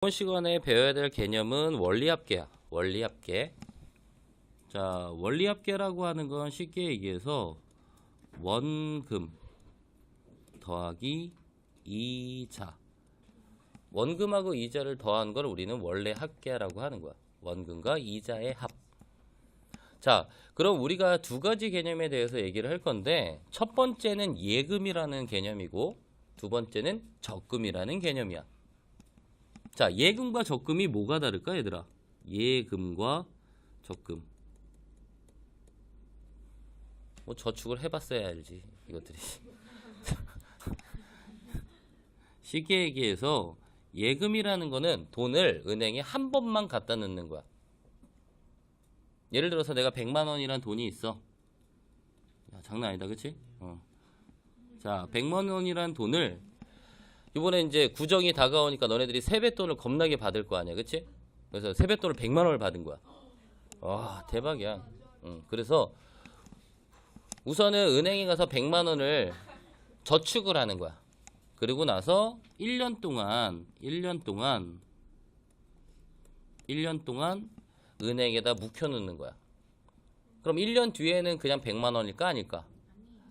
이번 시간에 배워야 될 개념은 원리합계야. 원리합계. 자, 원리합계라고 하는 건 쉽게 얘기해서 원금 더하기 이자. 원금하고 이자를 더한 걸 우리는 원래 합계라고 하는 거야. 원금과 이자의 합. 자, 그럼 우리가 두 가지 개념에 대해서 얘기를 할 건데, 첫 번째는 예금이라는 개념이고, 두 번째는 적금이라는 개념이야. 자, 예금과 적금이 뭐가 다를까, 얘들아? 예금과 적금. 뭐 저축을 해봤어야 알지, 이것들이. 쉽게 얘기해서 예금이라는 거는 돈을 은행에 한 번만 갖다 넣는 거야. 예를 들어서 내가 100만 원이란 돈이 있어. 야, 장난 아니다, 그치? 자, 100만 원이란 돈을 이번에 이제 구정이 다가오니까 너네들이 세뱃돈을 겁나게 받을 거 아니야, 그치? 그래서 세뱃돈을 100만 원을 받은 거야. 와, 대박이야. 그래서 우선은 은행에 가서 100만 원을 저축을 하는 거야. 그리고 나서 1년 동안 은행에다 묵혀놓는 거야. 그럼 1년 뒤에는 그냥 100만 원일까 아닐까?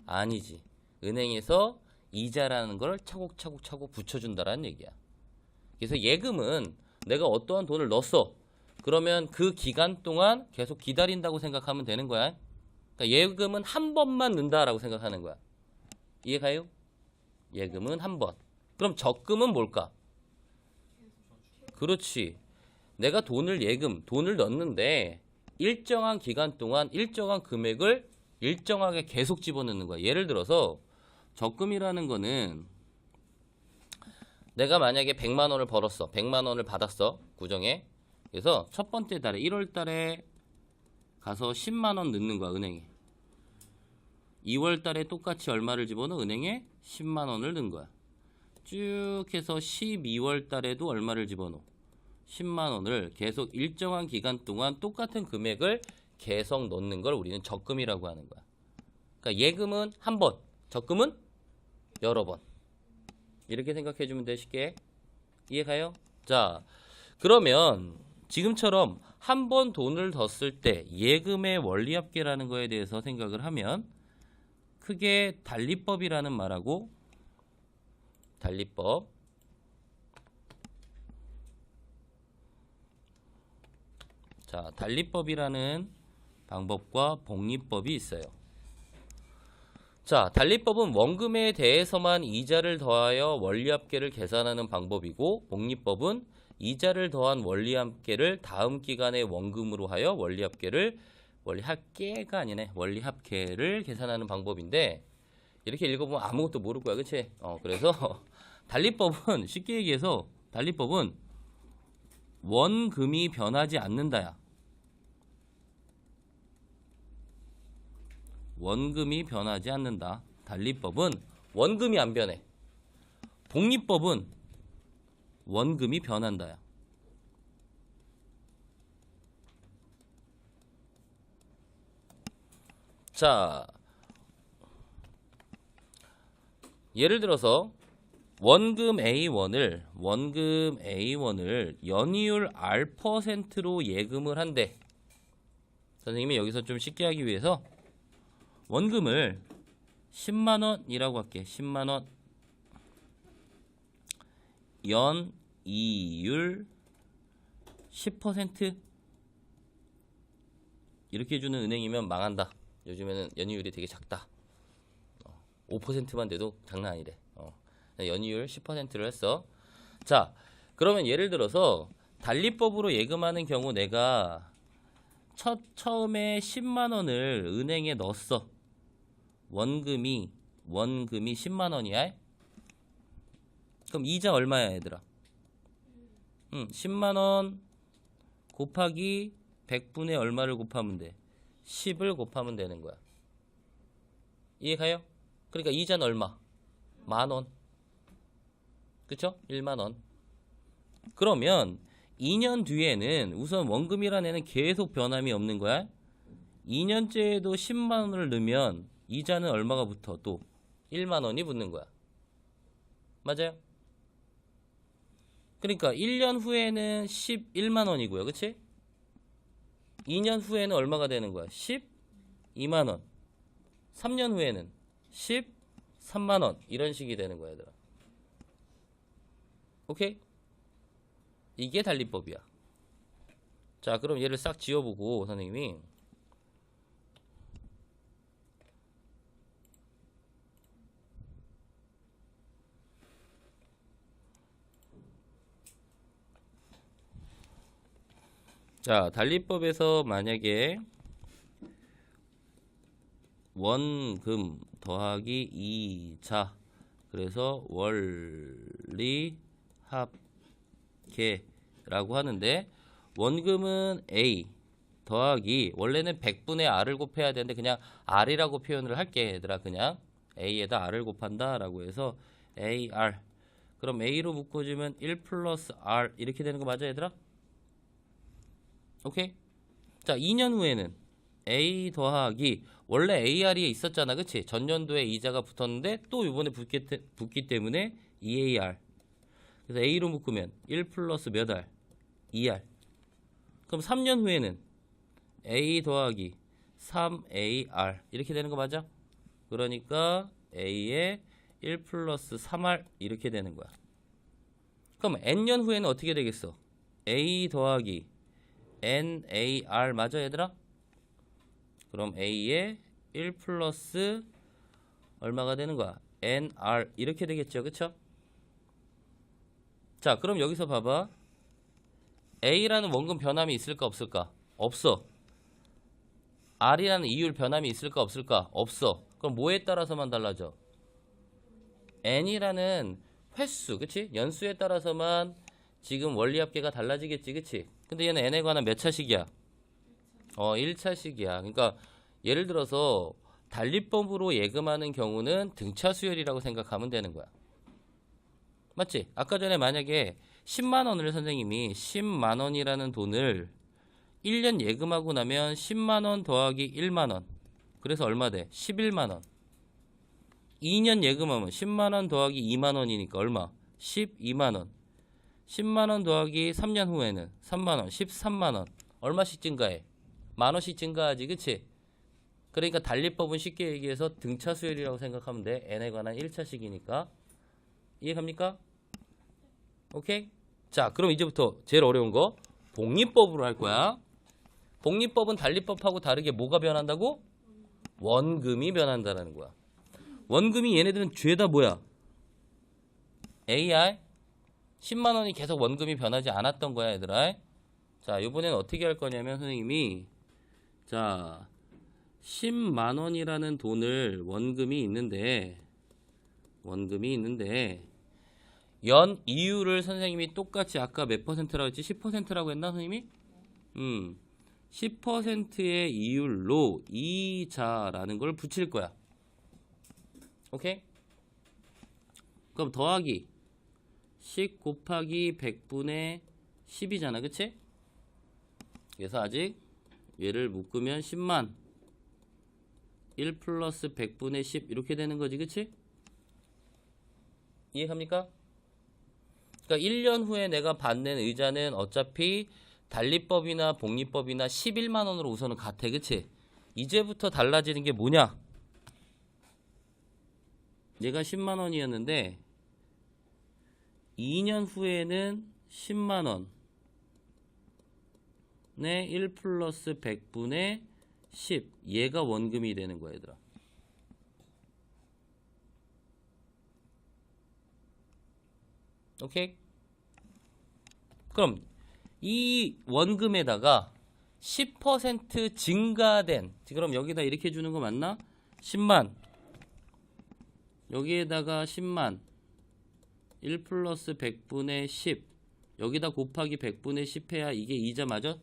아니지. 은행에서 이자라는 걸 차곡차곡 붙여준다라는 얘기야. 그래서 예금은 내가 어떠한 돈을 넣었어. 그러면 그 기간 동안 계속 기다린다고 생각하면 되는 거야. 그러니까 예금은 한 번만 넣는다라고 생각하는 거야. 이해가요? 예금은 한 번. 그럼 적금은 뭘까? 그렇지. 내가 돈을 넣는데 일정한 기간 동안 일정한 금액을 일정하게 계속 집어넣는 거야. 예를 들어서 적금이라는 거는 내가 만약에 100만 원을 벌었어. 100만 원을 받았어. 구정에. 그래서 첫 번째 달에 1월 달에 가서 10만 원 넣는 거야, 은행에. 2월 달에 똑같이 얼마를 집어넣어? 은행에 10만 원을 넣은 거야. 쭉 해서 12월 달에도 얼마를 집어넣어? 10만 원을 계속 일정한 기간 동안 똑같은 금액을 계속 넣는 걸 우리는 적금이라고 하는 거야. 그러니까 예금은 한 번, 적금은 여러 번. 이렇게 생각해 주면 돼, 쉽게. 이해가요? 자, 그러면 지금처럼 한 번 돈을 더 쓸 때 예금의 원리합계라는 거에 대해서 생각을 하면 크게 달리법이라는 말하고 달리법, 자, 달리법이라는 방법과 복리법이 있어요. 자, 달리법은 원금에 대해서만 이자를 더하여 원리합계를 계산하는 방법이고, 복리법은 이자를 더한 원리합계를 다음 기간의 원금으로 하여 원리합계가 아니네, 원리합계를 계산하는 방법인데, 이렇게 읽어보면 아무것도 모를 거야, 그치? 그래서 달리법은 쉽게 얘기해서 달리법은 원금이 변하지 않는다야. 원금이 변하지 않는다. 달리법은 원금이 안 변해. 복리법은 원금이 변한다야. 자, 예를 들어서 원금 A1을 연이율 R%로 예금을 한대. 선생님이 여기서 좀 쉽게 하기 위해서 원금을 10만 원이라고 할게. 10만 원 연이율 10% 이렇게 해주는 은행이면 망한다. 요즘에는 연이율이 되게 작다. 5%만 돼도 장난 아니래. 연이율 10%를 했어. 자, 그러면 예를 들어서 달리법으로 예금하는 경우 내가 처음에 10만 원을 은행에 넣었어. 원금이 10만 원이야. 그럼 이자 얼마야, 얘들아? 10만 원 곱하기 100분의 얼마를 곱하면 돼? 10을 곱하면 되는 거야. 이해가요? 그러니까 이자는 얼마? 만 원. 그쵸? 1만 원. 그러면 2년 뒤에는 우선 원금이라는 애는 계속 변함이 없는 거야. 2년째에도 10만 원을 넣으면 이자는 얼마가 붙어? 또 1만 원이 붙는 거야. 맞아요? 그러니까 1년 후에는 11만 원이고요. 그치? 2년 후에는 얼마가 되는 거야? 12만 원. 3년 후에는 13만 원. 이런 식이 되는 거야, 얘들아. 오케이? 이게 달리법이야. 자, 그럼 얘를 싹 지워보고 선생님이 자, 달리법에서 만약에 원금 더하기 이자 그래서 원리 합계라고 하는데 원금은 A 더하기 원래는 100분의 R을 곱해야 되는데 그냥 R이라고 표현을 할게 얘들아. 그냥 A에다 R을 곱한다 라고 해서 AR 그럼 A로 묶어주면 1 플러스 R 이렇게 되는 거 맞아 얘들아? 오케이? 자 2년 후에는 A 더하기 원래 AR이 있었잖아 그치? 전년도에 이자가 붙었는데 또 이번에 붙기 때문에 2AR 그래서 A로 묶으면 1 플러스 몇 R? 2R 그럼 3년 후에는 A 더하기 3AR 이렇게 되는 거 맞아? 그러니까 A에 1 플러스 3R 이렇게 되는 거야. 그럼 N년 후에는 어떻게 되겠어? A 더하기 NAR 맞아 얘들아? 그럼 A에 1 플러스 얼마가 되는 거야? NR 이렇게 되겠죠 그쵸? 자 그럼 여기서 봐봐 A라는 원금 변함이 있을까 없을까? 없어. R이라는 이율 변함이 있을까 없을까? 없어. 그럼 뭐에 따라서만 달라져? N이라는 횟수 그치? 연수에 따라서만 지금 원리합계가 달라지겠지 그치? 근데 얘는 N에 관한 몇 차식이야? 1차식이야. 그러니까 예를 들어서 달리법으로 예금하는 경우는 등차 수열이라고 생각하면 되는 거야. 맞지? 아까 전에 만약에 10만 원을 선생님이 10만 원이라는 돈을 1년 예금하고 나면 10만 원 더하기 1만 원. 그래서 얼마 돼? 11만 원. 2년 예금하면 10만 원 더하기 2만 원이니까 얼마? 12만 원. 10만 원 더하기 3년 후에는 3만 원, 13만 원. 얼마씩 증가해? 만 원씩 증가하지, 그치? 그러니까 달리법은 쉽게 얘기해서 등차 수열이라고 생각하면 돼. n에 관한 1차식이니까. 이해갑니까? 오케이? 자, 그럼 이제부터 제일 어려운 거 복리법으로 할 거야. 복리법은 달리법하고 다르게 뭐가 변한다고? 원금이 변한다라는 거야. 원금이 얘네들은 죄다 뭐야? AR 10만 원이 계속 원금이 변하지 않았던 거야, 얘들아. 자, 이번에는 어떻게 할 거냐면 선생님이 자, 10만 원이라는 돈을 원금이 있는데 연 이율을 선생님이 똑같이 아까 몇 퍼센트라고 했지? 10%라고 했나 선생님이? 10%의 이율로 이자라는 걸 붙일 거야. 오케이? 그럼 더하기 10 곱하기 100분의 10이잖아. 그치? 그래서 아직 얘를 묶으면 10만 1 플러스 100분의 10 이렇게 되는 거지. 그치? 이해갑니까? 그러니까 1년 후에 내가 받는 의자는 어차피 달리법이나 복리법이나 11만 원으로 우선은 같아. 그치? 이제부터 달라지는 게 뭐냐? 얘가 10만 원이었는데 2년 후에는 10만 원에 1 플러스 100분의 10 얘가 원금이 되는 거야 얘들아. 오케이? 그럼 이 원금에다가 10% 증가된 그럼 여기다 이렇게 주는 거 맞나? 10만 여기에다가 10만 1 플러스 100분의 10 여기다 곱하기 100분의 10 해야 이게 이자 맞아?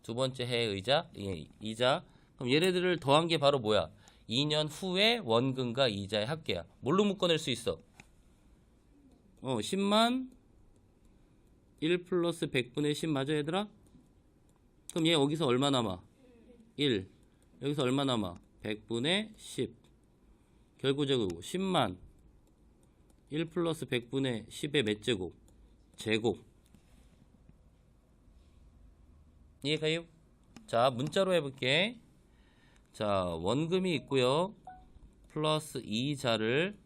두 번째 해의 의자? 예, 이자. 그럼 얘네들을 더한 게 바로 뭐야? 2년 후에 원금과 이자의 합계야. 뭘로 묶어낼 수 있어? 10만 1 플러스 100분의 10 맞아 얘들아? 그럼 얘 여기서 얼마 남아? 1 여기서 얼마 남아? 100분의 10 결국적으로 10만 1 플러스 100분의 10의 몇 제곱? 제곱. 이해가요? 자, 문자로 해볼게. 자, 원금이 있고요. 플러스 이자를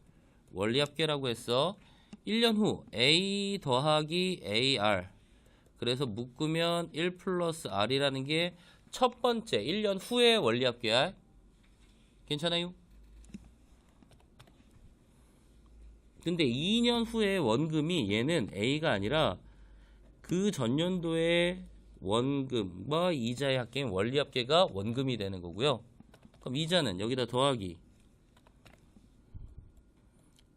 원리합계라고 했어. 1년 후 A 더하기 AR. 그래서 묶으면 1 플러스 R이라는 게 첫 번째 1년 후의 원리합계야. 괜찮아요? 근데 2년 후에 원금이 얘는 A가 아니라 그 전년도에 원금과 이자의 합계인 원리합계가 원금이 되는 거고요. 그럼 이자는 여기다 더하기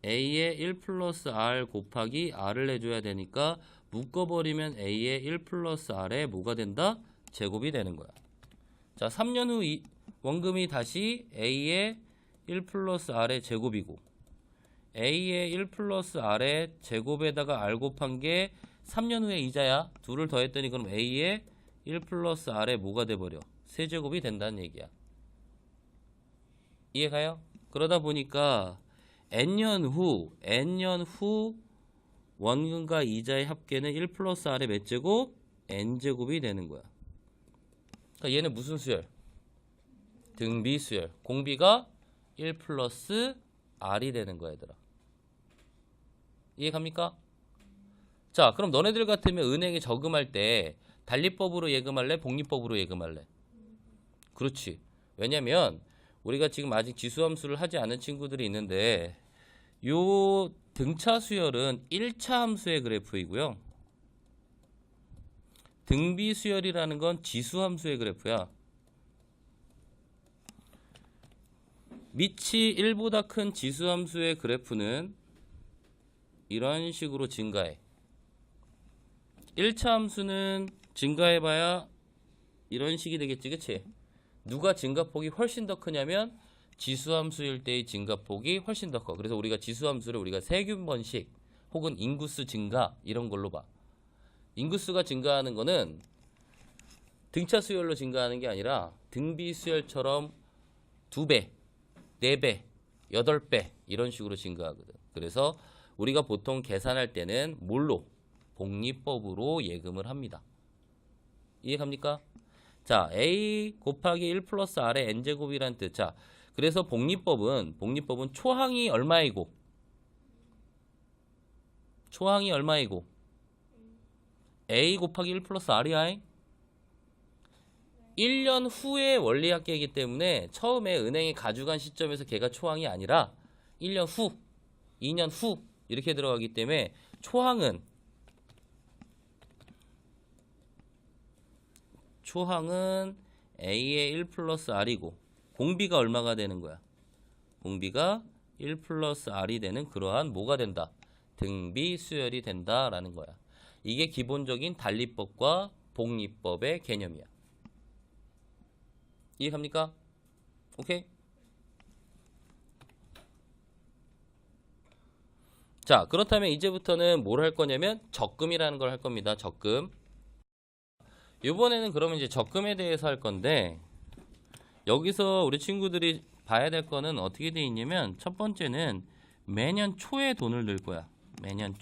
A의 1 플러스 R 곱하기 R을 해줘야 되니까 묶어버리면 A의 1 플러스 R에 뭐가 된다? 제곱이 되는 거야. 자, 3년 후 원금이 다시 A의 1 플러스 R의 제곱이고 A의 1 플러스 R의 제곱에다가 R 곱한 게 3년 후에 이자야. 둘을 더했더니 그럼 A의 1 플러스 R에 뭐가 돼버려? 세제곱이 된다는 얘기야. 이해가요? 그러다 보니까 n년 후 원금과 이자의 합계는 1 플러스 R의 몇 제곱? n제곱이 되는 거야. 그러니까 얘는 무슨 수열? 등비 수열. 공비가 1 플러스 R이 되는 거야, 얘들아. 이해 갑니까? 자, 그럼 너네들 같으면 은행에 저금할 때 달리법으로 예금할래? 복리법으로 예금할래? 그렇지. 왜냐면 우리가 지금 아직 지수함수를 하지 않은 친구들이 있는데 요 등차 수열은 1차 함수의 그래프이고요. 등비 수열이라는 건 지수함수의 그래프야. 밑이 1보다 큰 지수함수의 그래프는 이런 식으로 증가해. 1차 함수는 증가해봐야 이런 식이 되겠지, 그치? 누가 증가폭이 훨씬 더 크냐면 지수함수일 때의 증가폭이 훨씬 더 커. 그래서 우리가 지수함수를 우리가 세균번식 혹은 인구수 증가 이런 걸로 봐. 인구수가 증가하는 거는 등차 수열로 증가하는 게 아니라 등비 수열처럼 2배, 4배, 8배 이런 식으로 증가하거든. 그래서 우리가 보통 계산할 때는 뭘로? 복리법으로 예금을 합니다. 이해 갑니까? 자, A 곱하기 1 플러스 R의 n제곱이란 뜻. 자, 그래서 복리법은 초항이 얼마이고 A 곱하기 1 플러스 R이야. 1년 후에 원리합계이기 때문에 처음에 은행에 가져간 시점에서 걔가 초항이 아니라 1년 후, 2년 후 이렇게 들어가기 때문에 초항은 A의 1 플러스 R이고 공비가 얼마가 되는 거야? 공비가 1 플러스 R이 되는 그러한 뭐가 된다? 등비 수열이 된다라는 거야. 이게 기본적인 달리법과 복리법의 개념이야. 이해갑니까? 오케이? 자, 그렇다면 이제부터는 뭘 할 거냐면 적금이라는 걸 할 겁니다. 적금. 이번에는 그러면 이제 적금에 대해서 할 건데 여기서 우리 친구들이 봐야 될 거는 어떻게 돼 있냐면 첫 번째는 매년 초에 돈을 넣을 거야. 매년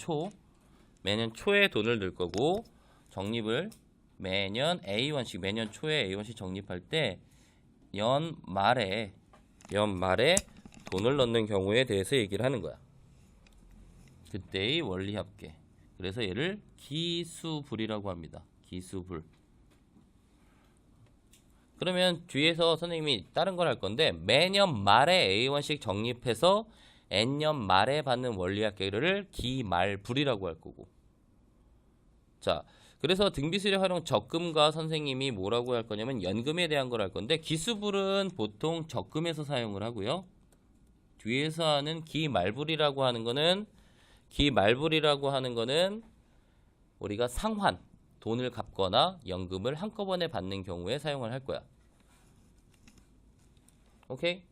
초에 돈을 넣을 거고 적립을 매년 A1씩 매년 초에 A1씩 적립할 때 연말에 돈을 넣는 경우에 대해서 얘기를 하는 거야. 그때의 원리합계. 그래서 얘를 기수불이라고 합니다. 기수불. 그러면 뒤에서 선생님이 다른 걸 할 건데 매년 말에 A1씩 적립해서 N년 말에 받는 원리합계를 기말불이라고 할 거고. 자, 그래서 등비수열 활용 적금과 선생님이 뭐라고 할 거냐면 연금에 대한 걸 할 건데 기수불은 보통 적금에서 사용을 하고요. 뒤에서 하는 기말불이라고 하는 거는 우리가 상환, 돈을 갚거나 연금을 한꺼번에 받는 경우에 사용을 할 거야. 오케이?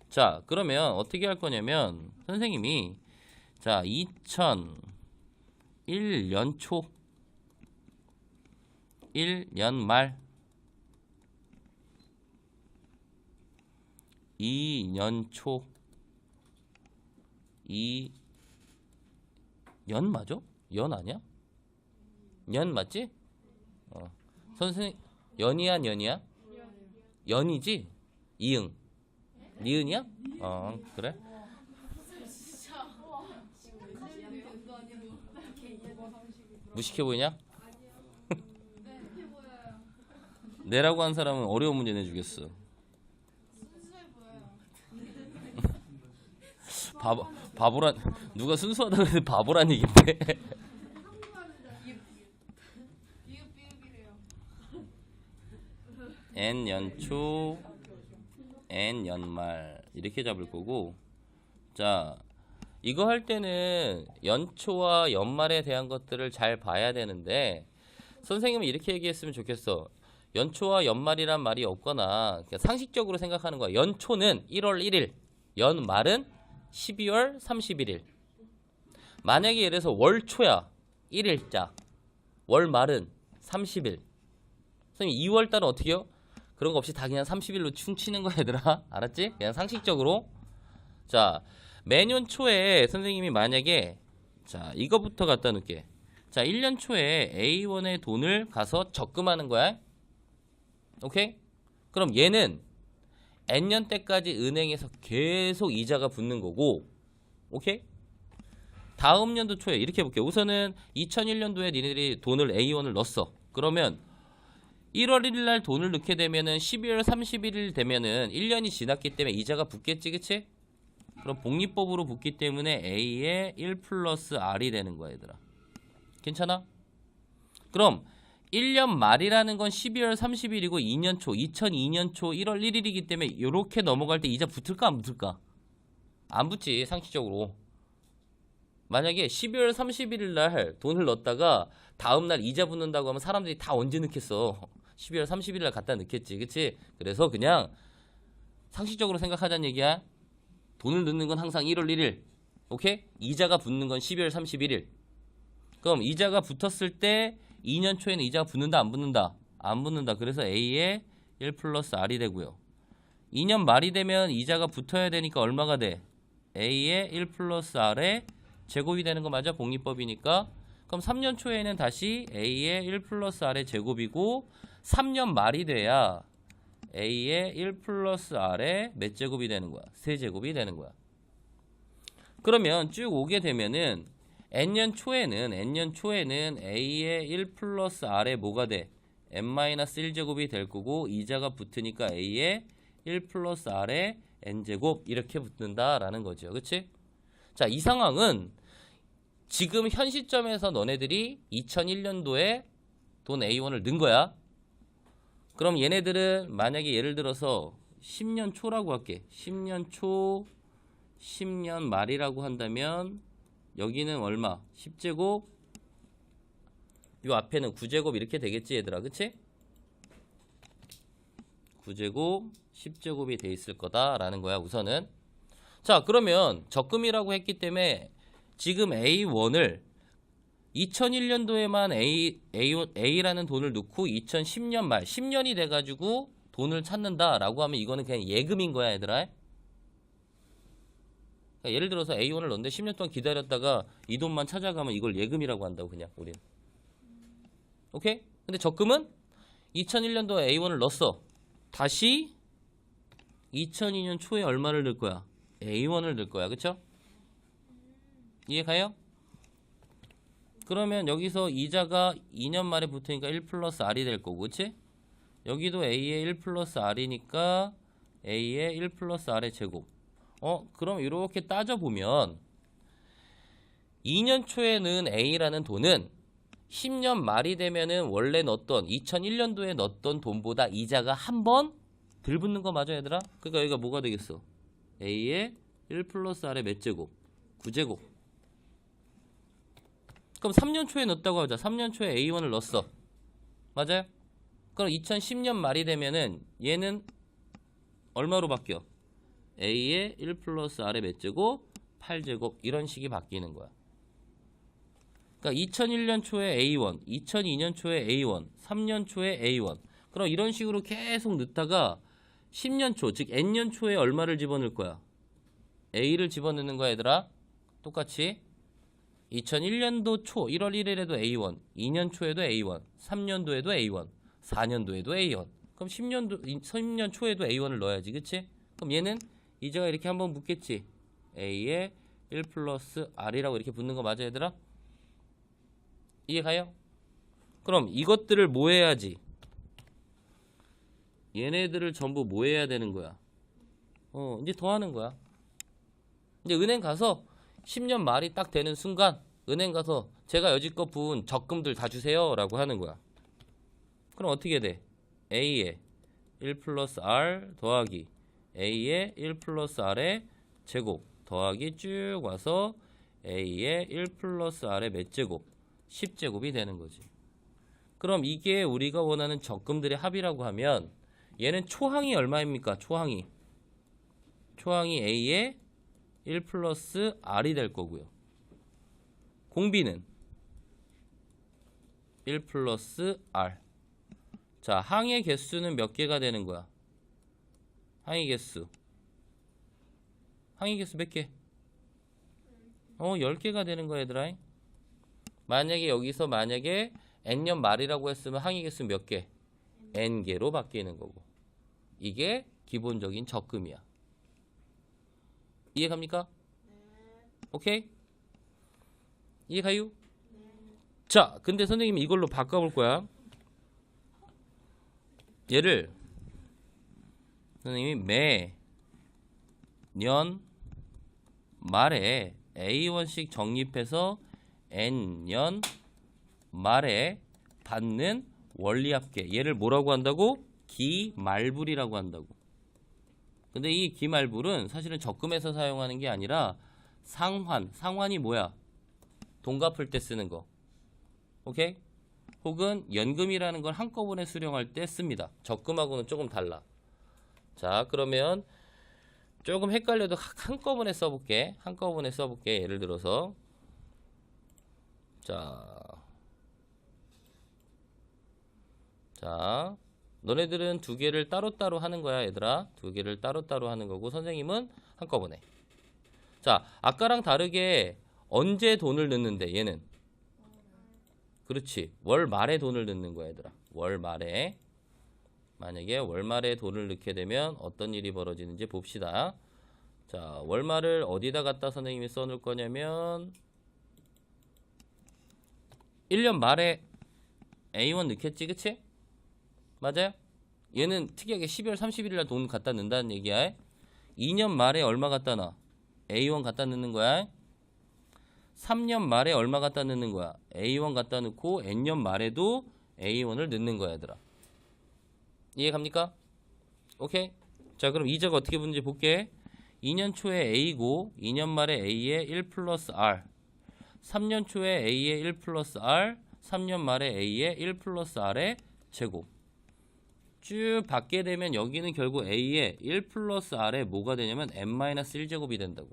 자, 그러면 어떻게 할 거냐면 선생님이 자 2001년 초 1년 말 2년 초 2년 맞아? 연 아니야? 연 맞지? 선생님 연이야 년이야? 연이지? 이응 니은이야? 그래? 무식해 보이냐? 내라고 한 사람은 어려운 문제 내주겠어. 바보란 누가 순수하다고 해도 바보란 얘긴데. n 연초 n 연말 이렇게 잡을 거고, 자 이거 할 때는 연초와 연말에 대한 것들을 잘 봐야 되는데 선생님은 이렇게 얘기했으면 좋겠어. 연초와 연말이란 말이 없거나 그냥 상식적으로 생각하는 거야. 연초는 1월 1일, 연말은 12월 31일. 만약에 예를 들어서 월초야 1일자, 월말은 30일. 선생님 2월달은 어떻게 해요? 그런 거 없이 다 그냥 30일로 퉁치는 거야 얘들아. 알았지? 그냥 상식적으로. 자 매년 초에 선생님이 만약에 자 이거부터 갖다 놓을게. 자 1년 초에 A1의 돈을 가서 적금하는 거야. 오케이? 그럼 얘는 N년 때까지 은행에서 계속 이자가 붙는 거고, 오케이? 다음 연도 초에 이렇게 해볼게. 우선은 2001년도에 니네들이 돈을 A1을 넣었어. 그러면 1월 1일 날 돈을 넣게 되면은 12월 31일 되면은 1년이 지났기 때문에 이자가 붙겠지, 그치? 그럼 복리법으로 붙기 때문에 A의 1 플러스 R이 되는 거야, 얘들아. 괜찮아? 그럼 1년 말이라는 건 12월 30일이고 2년 초, 2002년 초 1월 1일이기 때문에 이렇게 넘어갈 때 이자 붙을까 안 붙을까? 안 붙지, 상식적으로. 만약에 12월 31일 날 돈을 넣었다가 다음 날 이자 붙는다고 하면 사람들이 다 언제 넣겠어? 12월 30일 날 갖다 넣겠지, 그치? 그래서 그냥 상식적으로 생각하자는 얘기야. 돈을 넣는 건 항상 1월 1일, 오케이? 이자가 붙는 건 12월 31일. 그럼 이자가 붙었을 때 2년 초에는 이자가 붙는다 안 붙는다? 안 붙는다. 그래서 A의 1 플러스 R이 되고요. 2년 말이 되면 이자가 붙어야 되니까 얼마가 돼? A의 1 플러스 R의 제곱이 되는 거 맞아? 복리법이니까. 그럼 3년 초에는 다시 A의 1 플러스 R의 제곱이고 3년 말이 돼야 A의 1 플러스 R의 몇 제곱이 되는 거야? 세제곱이 되는 거야. 그러면 쭉 오게 되면은 N년 초에는 A의 1 플러스 R의 뭐가 돼? n-1제곱이 될 거고 이자가 붙으니까 A의 1 플러스 R의 n제곱 이렇게 붙는다라는 거죠. 그치? 자, 이 상황은 지금 현 시점에서 너네들이 2001년도에 돈 A1을 넣은 거야. 그럼 얘네들은 만약에 예를 들어서 10년 초라고 할게. 10년 초, 10년 말이라고 한다면 여기는 얼마? 10제곱, 요 앞에는 9제곱 이렇게 되겠지 얘들아, 그치? 9제곱, 10제곱이 돼 있을 거다라는 거야 우선은. 자, 그러면 적금이라고 했기 때문에 지금 A1을 2001년도에만 A라는 돈을 넣고 2010년 말 10년이 돼가지고 돈을 찾는다라고 하면 이거는 그냥 예금인 거야 얘들아. 그러니까 예를 들어서 A1을 넣는데 10년 동안 기다렸다가 이 돈만 찾아가면 이걸 예금이라고 한다고 그냥 우린. 오케이? 근데 적금은 2001년도에 A1을 넣었어. 다시 2002년 초에 얼마를 넣을 거야? A1을 넣을 거야. 그쵸? 이해 가요? 그러면 여기서 이자가 2년 말에 붙으니까 1 플러스 R이 될 거고, 그치? 여기도 A의 1 플러스 R이니까 A의 1 플러스 R의 제곱. 그럼 이렇게 따져보면 2년 초에 넣은 A라는 돈은 10년 말이 되면은 원래 넣었던 2001년도에 넣었던 돈보다 이자가 한 번 덜 붙는 거 맞아 얘들아? 그러니까 여기가 뭐가 되겠어? A의 1 플러스 R의 몇 제곱? 9제곱. 그럼 3년 초에 넣었다고 하자. 3년 초에 A1을 넣었어. 맞아요? 그럼 2010년 말이 되면은 얘는 얼마로 바뀌어? A의 1 플러스 R의 몇 제곱? 8제곱. 이런 식이 바뀌는 거야. 그러니까 2001년 초에 A1, 2002년 초에 A1, 3년 초에 A1. 그럼 이런 식으로 계속 넣다가 10년 초, 즉 N년 초에 얼마를 집어넣을 거야? A를 집어넣는 거야 얘들아. 똑같이. 2001년도 초 1월 1일에도 A1, 2년 초에도 A1, 3년도에도 A1, 4년도에도 A1. 그럼 10년 초에도 A1을 넣어야지, 그치? 그럼 얘는 이제가 이렇게 한번 묻겠지. A에 1 플러스 R이라고 이렇게 붙는 거 맞아, 얘들아? 이해가요? 그럼 이것들을 뭐 해야지? 얘네들을 전부 뭐 해야 되는 거야? 이제 더하는 거야. 이제 은행 가서 10년 말이 딱 되는 순간 은행 가서 제가 여지껏 부은 적금들 다 주세요 라고 하는 거야. 그럼 어떻게 돼? A에 1 플러스 R 더하기 A에 1 플러스 R의 제곱 더하기 쭉 와서 A에 1 플러스 R의 몇 제곱? 10제곱이 되는 거지. 그럼 이게 우리가 원하는 적금들의 합이라고 하면 얘는 초항이 얼마입니까? 초항이 A에 1 플러스 R이 될 거고요. 공비는 1 플러스 R. 자, 항의 개수는 몇 개가 되는 거야? 항의 개수 몇 개? 10개가 되는 거야, 얘들아. 만약에 여기서 n년 말이라고 했으면 항의 개수 몇 개? n개로 바뀌는 거고. 이게 기본적인 적금이야. 이해갑니까? 오케이? 이해가요? 자, 근데 선생님이 이걸로 바꿔볼 거야. 얘를 선생님이 매년 말에 A1씩 적립해서 N년 말에 받는 원리합계. 얘를 뭐라고 한다고? 기말불이라고 한다고. 근데 이 기말불은 사실은 적금에서 사용하는 게 아니라 상환이 뭐야? 돈 갚을 때 쓰는 거. 오케이? 혹은 연금이라는 걸 한꺼번에 수령할 때 씁니다. 적금하고는 조금 달라. 자, 그러면 조금 헷갈려도 한꺼번에 써볼게. 예를 들어서 자, 너네들은 두 개를 따로따로 하는 거야, 얘들아. 두 개를 따로따로 하는 거고 선생님은 한꺼번에. 자, 아까랑 다르게 언제 돈을 넣는데 얘는? 그렇지. 월 말에 돈을 넣는 거야, 얘들아. 월 말에. 만약에 월 말에 돈을 넣게 되면 어떤 일이 벌어지는지 봅시다. 자, 월 말을 어디다 갖다 선생님이 써놓을 거냐면 1년 말에 A1 넣겠지, 그치? 맞아요? 얘는 특이하게 12월 31일 날 돈 갖다 넣는다는 얘기야. 2년 말에 얼마 갖다 놔? A1 갖다 넣는 거야. 3년 말에 얼마 갖다 넣는 거야? A1 갖다 넣고 N년 말에도 A1을 넣는 거야, 얘들아. 이해 갑니까? 오케이? 자, 그럼 이 적 어떻게 붙는지 볼게. 2년 초에 A고 2년 말에 A에 1 플러스 R. 3년 초에 A에 1 플러스 R. 3년 말에 A에 1 플러스 R의 제곱. 쭉 받게 되면 여기는 결국 A에 1 플러스 R에 뭐가 되냐면 n-1제곱이 된다고.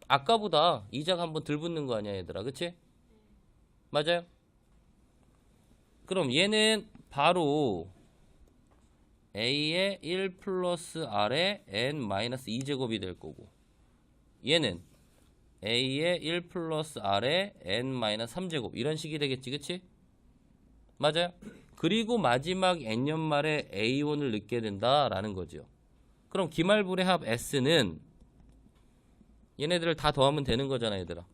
아까보다 이자가 한번 덜 붙는 거 아니야, 얘들아. 그치? 맞아요? 그럼 얘는 바로 A의 1 플러스 R의 n-2제곱이 될 거고, 얘는 A의 1 플러스 R의 n-3제곱 이런 식이 되겠지, 그치? 맞아요? 그리고 마지막 n년 말에 A1을 넣게 된다라는 거죠. 그럼 기말불의 합 S는 얘네들을 다 더하면 되는 거잖아, 얘들아.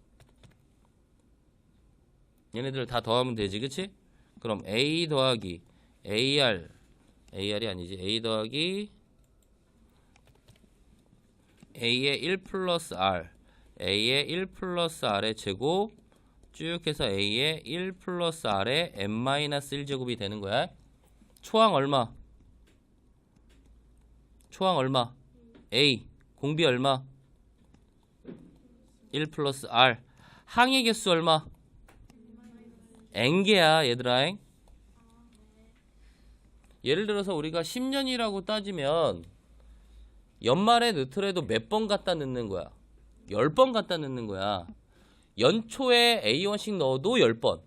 얘네들을 다 더하면 되지, 그치? 그럼 A 더하기 AR이 아니지. A 더하기 A의 1 플러스 R, A의 1 플러스 R의 제곱 쭉 해서 A의 1 플러스 R의 n-1제곱이 되는 거야. 초항 얼마? A. 공비 얼마? 1 플러스 R. 항의 개수 얼마? n개야, 얘들아. 예를 들어서 우리가 10년이라고 따지면 연말에 넣더라도 몇 번 갖다 넣는 거야? 10번 갖다 넣는 거야. 연초에 A1씩 넣어도 10번,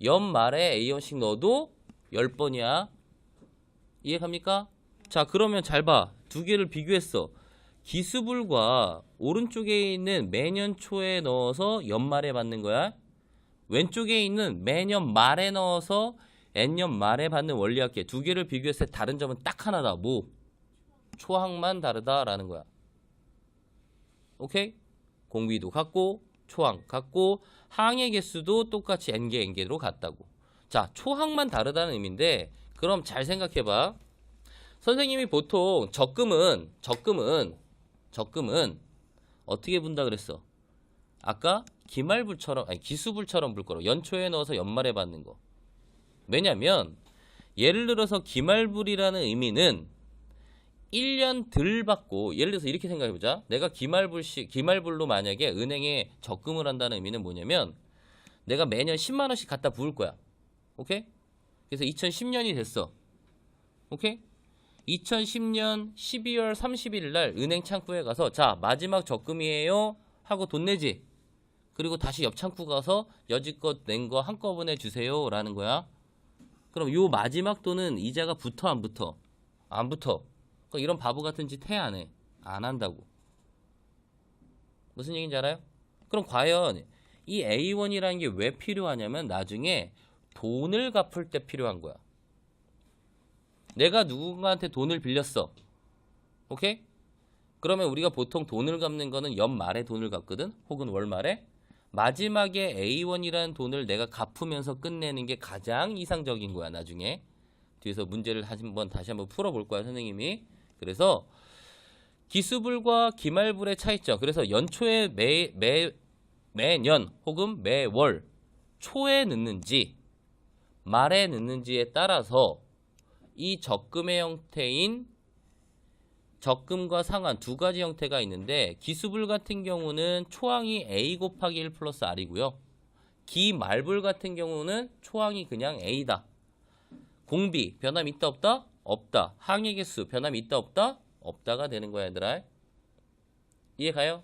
연말에 A1씩 넣어도 10번이야. 이해 갑니까? 자, 그러면 잘 봐. 두 개를 비교했어. 기수불과 오른쪽에 있는 매년 초에 넣어서 연말에 받는 거야. 왼쪽에 있는 매년 말에 넣어서 N년 말에 받는 원리합계 두 개를 비교했을 때 다른 점은 딱 하나다. 뭐? 초항만 다르다라는 거야. 오케이? 공비도 같고 초항 같고 항의 개수도 똑같이 N개 N개로 같다고. 자, 초항만 다르다는 의미인데 그럼 잘 생각해봐. 선생님이 보통 적금은 어떻게 분다 그랬어? 아까 기말불처럼 아니 기수불처럼 불 거로 연초에 넣어서 연말에 받는 거. 왜냐면 예를 들어서 기말불이라는 의미는 1년 덜 받고 예를 들어서 이렇게 생각해 보자. 내가 기말불로 만약에 은행에 적금을 한다는 의미는 뭐냐면 내가 매년 10만 원씩 갖다 부을 거야. 오케이? 그래서 2010년이 됐어. 오케이? 2010년 12월 30일 날 은행 창구에 가서 자, 마지막 적금이에요 하고 돈 내지. 그리고 다시 옆 창구 가서 여지껏 낸 거 한꺼번에 주세요 라는 거야. 그럼 요 마지막 돈은 이자가 붙어 안 붙어? 안 붙어. 그러니까 이런 바보 같은 짓 해 안 해? 안 한다고. 무슨 얘기인지 알아요? 그럼 과연 이 A1이라는 게 왜 필요하냐면 나중에 돈을 갚을 때 필요한 거야. 내가 누군가한테 돈을 빌렸어. 오케이? 그러면 우리가 보통 돈을 갚는 거는 연말에 돈을 갚거든? 혹은 월말에. 마지막에 A1이라는 돈을 내가 갚으면서 끝내는 게 가장 이상적인 거야, 나중에. 뒤에서 문제를 다시 한번 풀어볼 거야, 선생님이. 그래서 기수불과 기말불의 차이점. 그래서 연초에 매년 혹은 매월 초에 넣는지 말에 넣는지에 따라서 이 적금의 형태인 적금과 상환 두 가지 형태가 있는데 기수불 같은 경우는 초항이 A 곱하기 1 플러스 R이고요. 기말불 같은 경우는 초항이 그냥 A다. 공비 변함 있다 없다? 없다. 항의 개수 변함 있다 없다? 없다가 되는 거야, 얘들아. 이해 가요?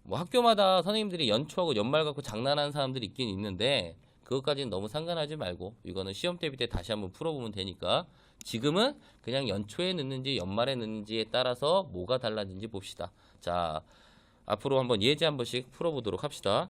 뭐 학교마다 선생님들이 연초하고 연말 갖고 장난하는 사람들이 있긴 있는데 그것까지는 너무 상관하지 말고 이거는 시험 대비 때 다시 한번 풀어보면 되니까 지금은 그냥 연초에 넣는지 연말에 넣는지에 따라서 뭐가 달라진지 봅시다. 자, 앞으로 한번 예제 한 번씩 풀어보도록 합시다.